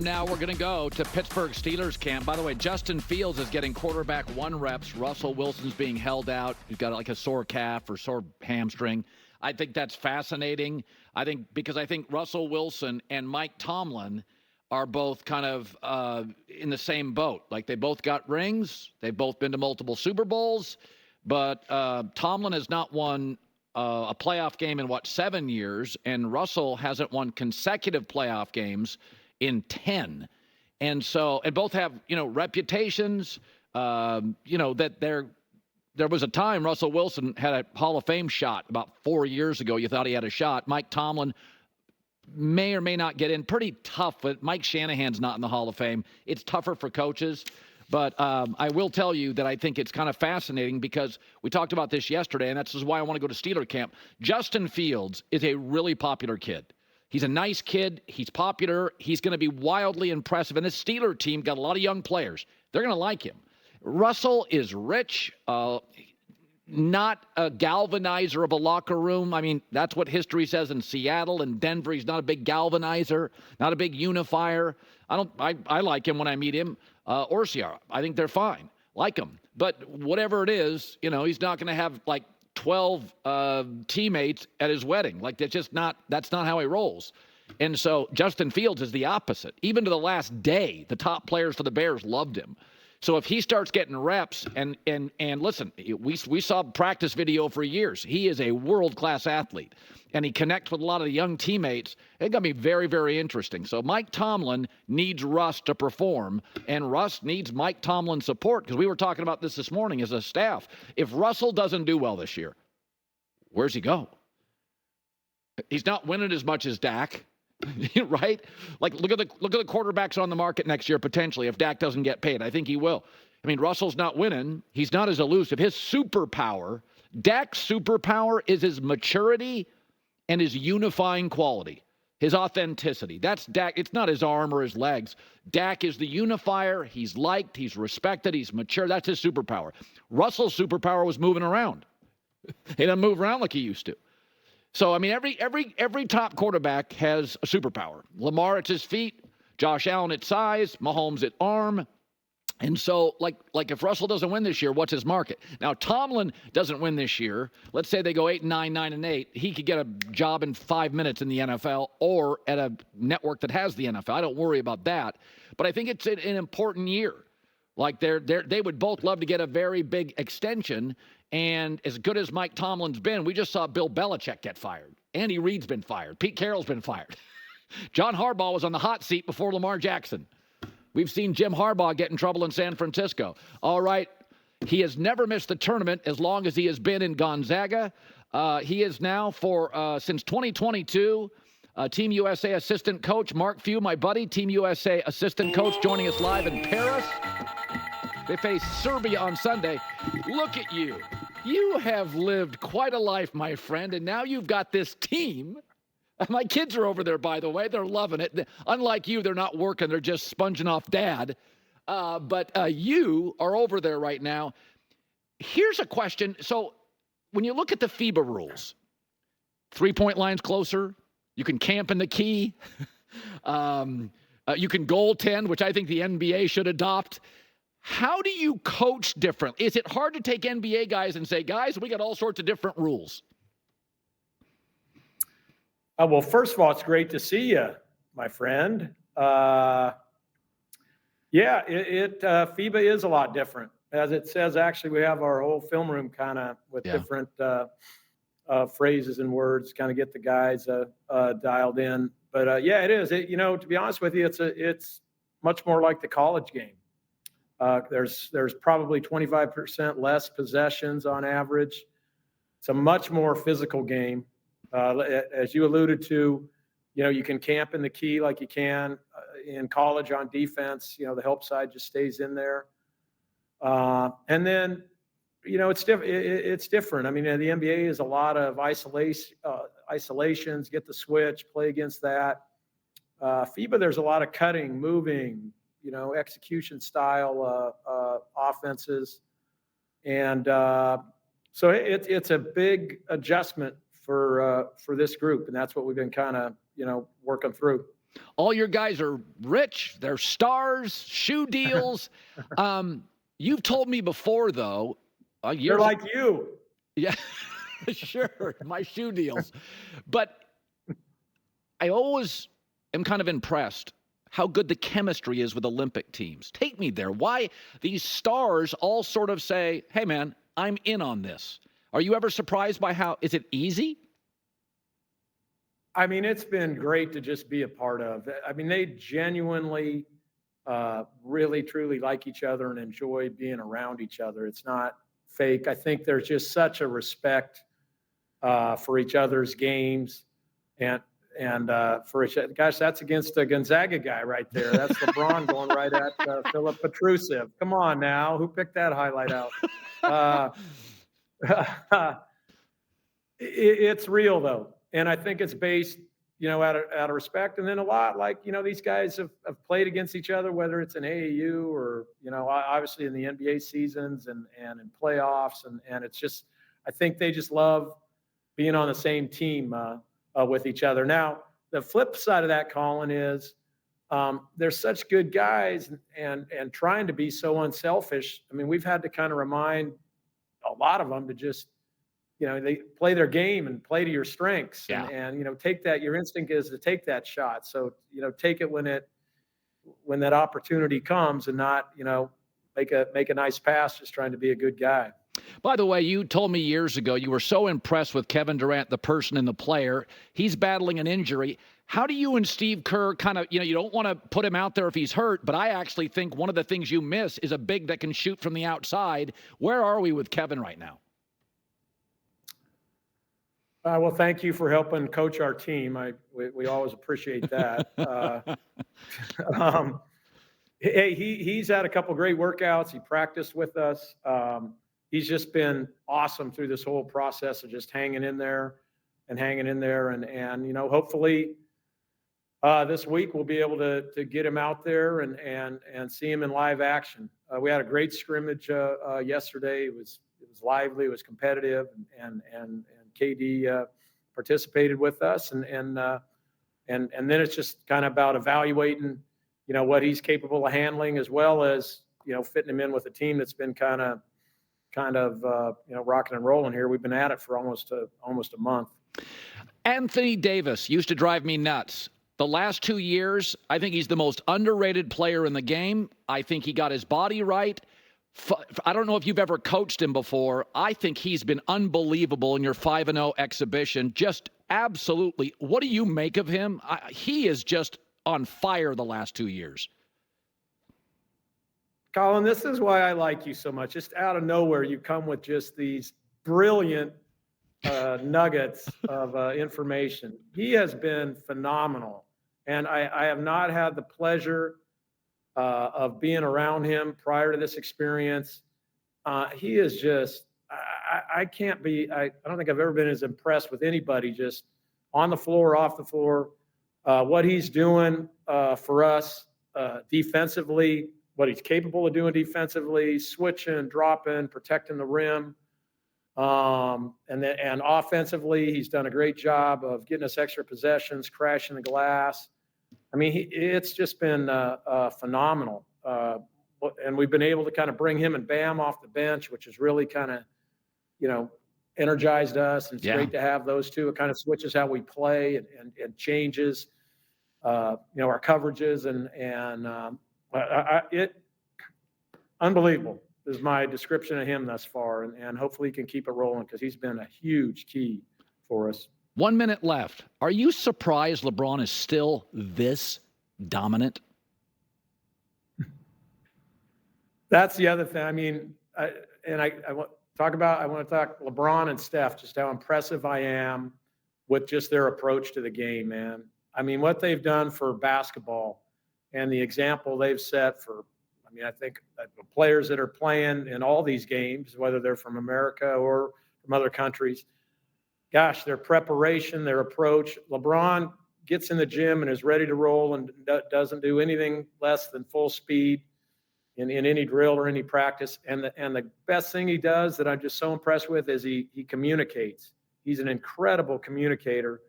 Now we're going to go to Pittsburgh Steelers camp. By the way, Justin Fields is getting quarterback 1 reps. Russell Wilson's being held out. He's got like a sore calf or sore hamstring. I think that's fascinating. Because I think Russell Wilson and Mike Tomlin are both kind of in the same boat. Like they both got rings. They've both been to multiple Super Bowls. But Tomlin has not won a playoff game in, 7 years? And Russell hasn't won consecutive playoff games in 10. And both have, reputations, that there was a time Russell Wilson had a Hall of Fame shot about 4 years ago. You thought he had a shot. Mike Tomlin may or may not get in. Pretty tough, but Mike Shanahan's not in the Hall of Fame. It's tougher for coaches. But I will tell you that I think it's kind of fascinating because we talked about this yesterday, and that's why I want to go to Steeler camp. Justin Fields is a really popular kid. He's a nice kid. He's popular. He's going to be wildly impressive. And this Steeler team got a lot of young players. They're going to like him. Russell is rich, not a galvanizer of a locker room. I mean, that's what history says in Seattle and Denver. He's not a big galvanizer, not a big unifier. I like him when I meet him. Or Ciara. I think they're fine. Like him. But whatever it is, he's not going to have like 12 teammates at his wedding. Like that's not how he rolls. And so Justin Fields is the opposite. Even to the last day, the top players for the Bears loved him. So if he starts getting reps and listen, we saw practice video for years. He is a world-class athlete, and he connects with a lot of the young teammates. It's going to be very, very interesting. So Mike Tomlin needs Russ to perform, and Russ needs Mike Tomlin's support because we were talking about this morning as a staff. If Russell doesn't do well this year, where's he go? He's not winning as much as Dak. Right? Like, look at the quarterbacks on the market next year, potentially, if Dak doesn't get paid. I think he will. I mean, Russell's not winning. He's not as elusive. His superpower, Dak's superpower is his maturity and his unifying quality, his authenticity. That's Dak. It's not his arm or his legs. Dak is the unifier. He's liked. He's respected. He's mature. That's his superpower. Russell's superpower was moving around. He doesn't move around like he used to. So, I mean, every top quarterback has a superpower. Lamar at his feet, Josh Allen at size, Mahomes at arm. And so, like if Russell doesn't win this year, what's his market? Now, Tomlin doesn't win this year. Let's say they go 8-9, 9-8. He could get a job in 5 minutes in the NFL or at a network that has the NFL. I don't worry about that. But I think it's an important year. Like they would both love to get a very big extension. And as good as Mike Tomlin's been, we just saw Bill Belichick get fired. Andy Reid's been fired. Pete Carroll's been fired. John Harbaugh was on the hot seat before Lamar Jackson. We've seen Jim Harbaugh get in trouble in San Francisco. All right, he has never missed the tournament as long as he has been in Gonzaga. He is now since 2022, Team USA assistant coach. Mark Few, my buddy, Team USA assistant coach, joining us live in Paris. They face Serbia on Sunday. Look at you. You have lived quite a life, my friend, and now you've got this team. My kids are over there, by the way. They're loving it. Unlike you, they're not working. They're just sponging off Dad. But you are over there right now. Here's a question. So when you look at the FIBA rules, 3-point line's closer. You can camp in the key. You can goaltend, which I think the NBA should adopt. How do you coach different? Is it hard to take NBA guys and say, guys, we got all sorts of different rules? Well, first of all, it's great to see you, my friend. FIBA is a lot different. As it says, actually, we have our whole film room kind of with different phrases and words, kind of get the guys dialed in. But it is. To be honest with you, it's much more like the college game. There's probably 25% less possessions on average. It's a much more physical game. As you alluded to, you can camp in the key like you can in college on defense. The help side just stays in there. And then, it's different. I mean, the NBA is a lot of isolations, get the switch, play against that. FIBA, there's a lot of cutting, moving, execution style offenses. And so it's a big adjustment for this group. And that's what we've been kind of, working through. All your guys are rich. They're stars, shoe deals. You've told me before, though. They're like you. Yeah, sure, my shoe deals. But I always am kind of impressed how good the chemistry is with Olympic teams. Take me there. Why these stars all sort of say, hey, man, I'm in on this. Are you ever surprised by is it easy? I mean, it's been great to just be a part of. I mean, they genuinely, really, truly like each other and enjoy being around each other. It's not fake. I think there's just such a respect for each other's games and for each other. Gosh, that's against a Gonzaga guy right there. That's LeBron going right at Philip Petrusev. Come on now, who picked that highlight out? It's real though, and I think it's based, out of respect, and then a lot like these guys have played against each other, whether it's in AAU or obviously in the NBA seasons and in playoffs, and it's just I think they just love being on the same team with each other. Now the flip side of that, Colin, is they're such good guys and trying to be so unselfish. I mean, we've had to kind of remind a lot of them to just they play their game and play to your strengths and take that. Your instinct is to take that shot. So, take it when that opportunity comes and not, make a nice pass, just trying to be a good guy. By the way, you told me years ago you were so impressed with Kevin Durant, the person and the player. He's battling an injury. How do you and Steve Kerr kind of, you don't want to put him out there if he's hurt, but I actually think one of the things you miss is a big that can shoot from the outside. Where are we with Kevin right now? Well, thank you for helping coach our team. We always appreciate that. Hey, he's had a couple great workouts. He practiced with us. He's just been awesome through this whole process of just hanging in there. And hopefully this week we'll be able to get him out there and see him in live action. We had a great scrimmage yesterday. It was lively. It was competitive, and KD participated with us, and then it's just kind of about evaluating, what he's capable of handling, as well as fitting him in with a team that's been kind of rocking and rolling here. We've been at it for almost a month. Anthony Davis used to drive me nuts. The last 2 years, I think he's the most underrated player in the game. I think he got his body right. I don't know if you've ever coached him before. I think he's been unbelievable in your 5-0 exhibition. Just absolutely. What do you make of him? He is just on fire the last 2 years. Colin, this is why I like you so much. Just out of nowhere, you come with just these brilliant nuggets of information. He has been phenomenal. And I have not had the pleasure of being around him prior to this experience. He is just, I don't think I've ever been as impressed with anybody just on the floor, off the floor, what he's doing for us defensively, what he's capable of doing defensively, switching, dropping, protecting the rim. And offensively, he's done a great job of getting us extra possessions, crashing the glass. I mean, it's just been phenomenal. And we've been able to kind of bring him and Bam off the bench, which has really kind of, energized us. And it's great to have those two. It kind of switches how we play and changes, our coverages and unbelievable is my description of him thus far. And hopefully he can keep it rolling because he's been a huge key for us. 1 minute left. Are you surprised LeBron is still this dominant? That's the other thing. I mean, I want to talk LeBron and Steph, just how impressive I am with just their approach to the game, man. I mean, what they've done for basketball and the example they've set for, I think the players that are playing in all these games, whether they're from America or from other countries, gosh, their preparation, their approach. LeBron gets in the gym and is ready to roll and doesn't do anything less than full speed in any drill or any practice. And the best thing he does that I'm just so impressed with is he communicates. He's an incredible communicator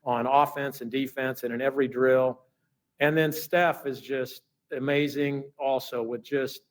on offense and defense and in every drill. And then Steph is just amazing also with just